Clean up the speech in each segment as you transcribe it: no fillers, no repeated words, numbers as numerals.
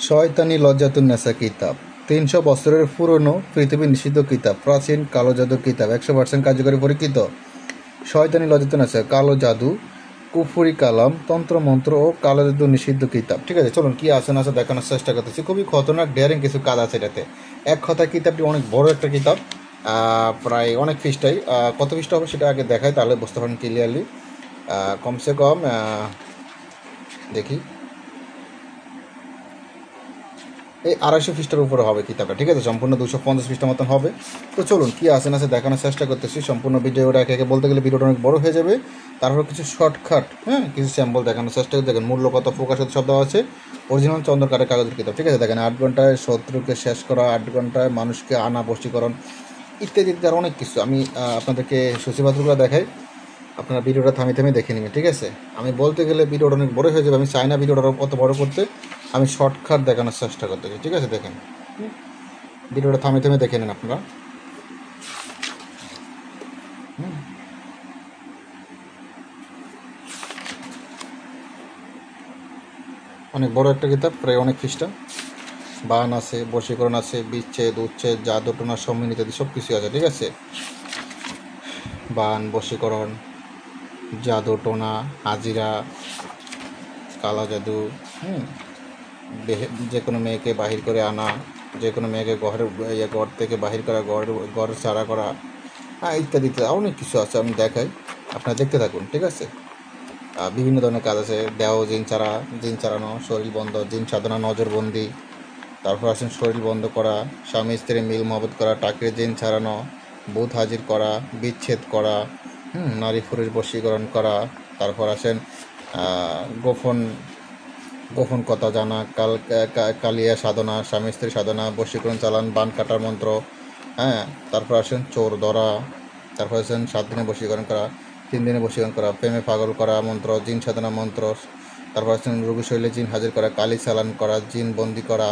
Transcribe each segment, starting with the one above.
শয়তানি লজ্জাতুন্নেসা কিতাব ৩০০ বছরের পুরনো পৃথিবীর নিষিদ্ধ কিতাব, প্রাচীন কালো জাদু কিতাব, ১০০% কার্যকরী পরীক্ষিত। শয়তানি লজ্জাতুন্নেসা, কালো জাদু, কুফরি কালাম, তন্ত্রমন্ত্র ও কালো জাদু নিষিদ্ধ কিতাব। ঠিক আছে, চলুন কি আছে না আছে দেখানোর চেষ্টা করতেছি। খুবই খতরনাক ডেয়ারিং কিছু কাজ আছে এটাতে। এক কথায় কিতাবটি অনেক বড় একটা কিতাব, প্রায় অনেক পৃষ্ঠাই। কত পৃষ্ঠা হবে সেটা আগে দেখায়, তাহলে বুঝতে পারেন ক্লিয়ারলি। কমসে কম দেখি এই ২৫০ পৃষ্ঠার উপরে হবে কিতাবটা। ঠিক আছে, সম্পূর্ণ ২৫০ পৃষ্ঠার মতন হবে। তো চলুন কি আছে না আছে দেখানোর চেষ্টা করতেছি। সম্পূর্ণ ভিডিওটা একে একে বলতে গেলে ভিডিওটা অনেক বড় হয়ে যাবে। তারপর কিছু শর্টকাট, কিছু স্যাম্পল দেখানোর চেষ্টা করে। দেখেন মূল্য কত, প্রকাশিত শব্দ আছে, অরিজিনাল চন্দ্রকারের কাগজের কিতাব। ঠিক আছে, দেখেন ৮ ঘন্টায় শত্রুকে শেষ করা, ৮ ঘন্টায় মানুষকে আনা বশীকরণ, ইত্যাদি ইত্যাদি আরও অনেক কিছু। আমি আপনাদেরকে সূচিপত্রগুলো দেখাই, আপনারা ভিডিওটা থামিয়ে দেখে নেবেন। ঠিক আছে, আমি বলতে গেলে ভিডিওটা অনেক বড় হয়ে যাবে। আমি চাই না ভিডিওটা অত বড় করতে, আমি শর্টকাট দেখানোর চেষ্টা করতেছি। ঠিক আছে, দেখেন ভিডিওটা থামিয়ে দেখে নেন আপনারা। অনেক বড় একটা কিতাব, প্রায় অনেক পৃষ্ঠা। বান আছে, বশীকরণ আছে, বিচ্ছেদ, উচ্ছেদ, জাদু টোনা, সম্মিলিত ইত্যাদি সব কিছু আছে। ঠিক আছে, বান, বশীকরণ, জাদু টোনা, হাজিরা, কালা জাদু, যে কোনো মেয়েকে বাহির করে আনা, যে কোনো মেয়েকে ঘর থেকে বাহির করা, ঘর ছাড়া করা, ইত্যাদি ইত্যাদি অনেক কিছু আছে। আমি দেখাই, আপনারা দেখতে থাকুন। ঠিক আছে, বিভিন্ন ধরনের কাজ আছে। দেহ জিন ছাড়ানো, শরীর বন্ধ, জিন সাধনা, নজরবন্দি, তারপর আসেন শরীর বন্ধ করা, স্বামী স্ত্রী মিল মহব্বত করা, টাকরে জিন ছাড়ানো, ভূত হাজির করা, বিচ্ছেদ করা, নারী পুরুষ বশীকরণ করা। তারপর আসেন গোপন কথা জানা, কালিয়া সাধনা, স্বামী স্ত্রী সাধনা, বশীকরণ চালান, বান কাটার মন্ত্র। তারপর আসেন চোর ধরা। তারপর আসেন 7 দিনে বশীকরণ করা, 3 দিনে বশীকরণ করা, প্রেমে পাগল করা মন্ত্র, জিন সাধনা মন্ত্র। তারপর আসেন রোগী শৈলে জিন হাজির করা, কালি চালান করা, জিন বন্দি করা,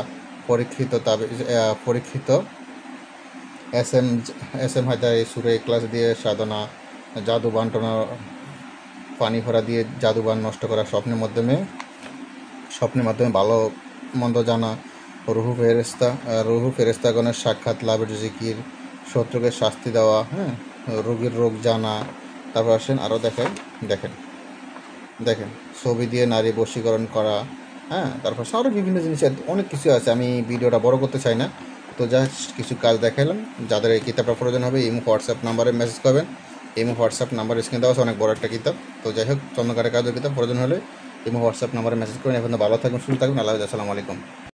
পরীক্ষিত এস এম হায়দার সুরে ক্লাস দিয়ে সাধনা, জাদু বান্টনা, পানি ভরা দিয়ে জাদু বান নষ্ট করা, স্বপ্নের মাধ্যমে ভালো মন্দ জানা, রুহু ফেরেস্তাগণের সাক্ষাৎ লাভের জিকির, শত্রুকে শাস্তি দেওয়া, রোগীর রোগ জানা। তারপর আসেন আরও দেখেন ছবি দিয়ে নারী বশীকরণ করা। তারপর আরও বিভিন্ন জিনিস, অনেক কিছু আছে। আমি ভিডিওটা বড় করতে চাই না, তো জাস্ট কিছু কাজ দেখালাম। যাদের এই কিতাবটা প্রয়োজন হবে ইমো হোয়াটসঅ্যাপ নাম্বারে মেসেজ করবেন। ইমো হোয়াটসঅ্যাপ নাম্বার স্ক্রিনে দেওয়া আছে, অনেক বড় একটা কিতাব। তো যাই হোক, চন্দ্রকারের কাগজের কিতাব প্রয়োজন হলে ইমো হোয়াটসঅ্যাপ নাম্বারে মেসেজ করবেন। এখন ভালো থাকবেন, সুস্থ থাকবেন। আল্লাহ হাফেজ, আসসালামু আলাইকুম।